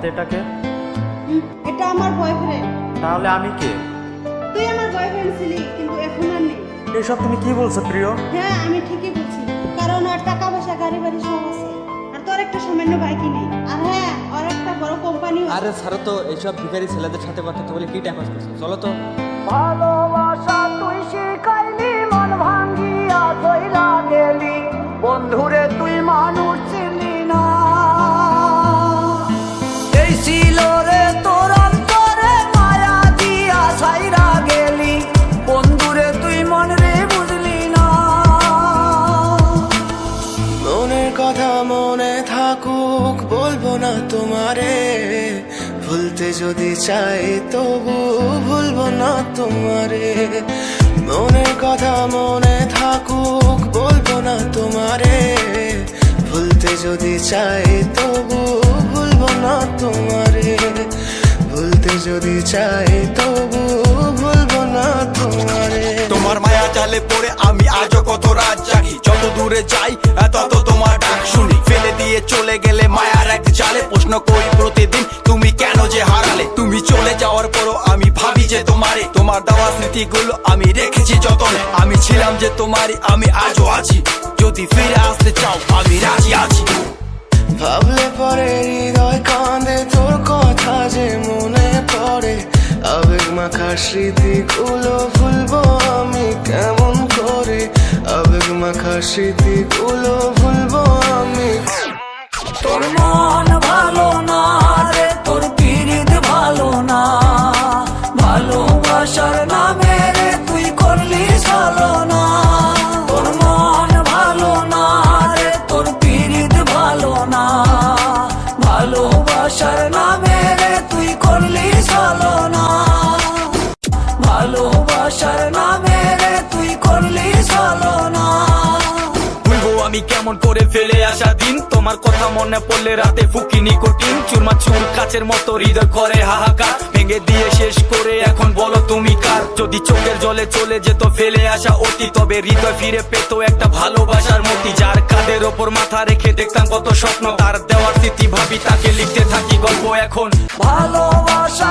তো এটাকে? এটা আমার বয়ফ্রেন্ড। তাহলে আমি কে? তুই আমার বয়ফ্রেন্ড ছিলি, কিন্তু এখন আর নেই। এসব তুমি কি বলছো প্রিয়? হ্যাঁ, আমি ঠিকই বলছি, কারণ ওর টাকা পয়সা গাড়ি বাড়ি সব আছে, আর তোর একটা সামান্য বাইকই নেই। আর হ্যাঁ, ওর একটা বড় কোম্পানি। আরে ছাড়ো তো, এইসব ভিখারি ছেলেদের সাথে কথা বলে কি টাইম পাস করছো, চলো তো। ভালোবাসা তুই শিখাইলি, মন ভাঙ্গিয়া চইলা গেলি, বন্ধুরে তুই মানুষ ছিলি না। এই ছিল রে তোর অন্তরে মায়া দিয়া ছাইরা গেলি, বন্ধুরে তুই মন রে বুঝলি না। মনের কথা মনে থাকুক, বলবো না তোমারে, ভুলতে যদি চাই তবু ভুলবো না তোমারে। মনের কথা মনে থাকুক, বলবো না তোমারে, ভুলতে যদি চাই তবু ভুলবো না তোমারে। ভুলতে যদি চাই তবু ভুলবো না তোমারে। তোমার মায়া জালে পড়ে আমি আজও কত রাত জাগি, যত দূরে যাই তত তোমার ডাক শুনি। ফেলে দিয়ে চলে গেলে মায়ার এক জালে, প্রশ্ন করি প্রতিদিন তুমি কেন যে হারালে। তুমি চলে যাওয়ার পরও আমি ভাবি যে তোমারে, তোমার দেওয়া স্মৃতিগুলো আমি রেখেছি যতনে। আমি ছিলাম যে তোমারই, আমি আজও আছি, যদি ফিরে আসতে চাও আমি রাজি আছি। ভাবলে পরে হৃদয় কাঁদে, তোর কথা যে মনে পড়ে, আবেগ মাখা স্মৃতিগুলো ভুলবো আমি কেমন করে। আবেগ মাখা স্মৃতিগুলো ভুলবো আমি। তোর মন ভালো না রে, তোর পীড়িত ভালো না, ভালোবাসার নামে রে তুই করলি ছলনা। তোর মন ভালো না রে, তোর পীড়িত ভালো না, ভালোবাসার নামে রে তুই করলি ছলনা। ভালোবাসার নামে রে তুই করলি ছলনা। ভুলবো আমি কেমন করে ফেলে আসা দিন, তোমার কথা মনে পড়লে রাতে ফুকি নিকোটিন। চুরমা চুর কাচের মতো হৃদয় করে হাহাকার, ভেঙে দিয়ে শেষ করে এখন বলো তুমি কার। যদি চোখের জলে চলে যেত ফেলে আসা অতি, তবে হৃদয় ফিরে পেত একটা ভালোবাসার মতি। যার কাঁধের ওপর মাথা রেখে দেখতাম কত স্বপ্ন, তার দেওয়ার স্মৃতি ভাবি, তাকে লিখতে থাকি গল্প এখন। ভালোবাসা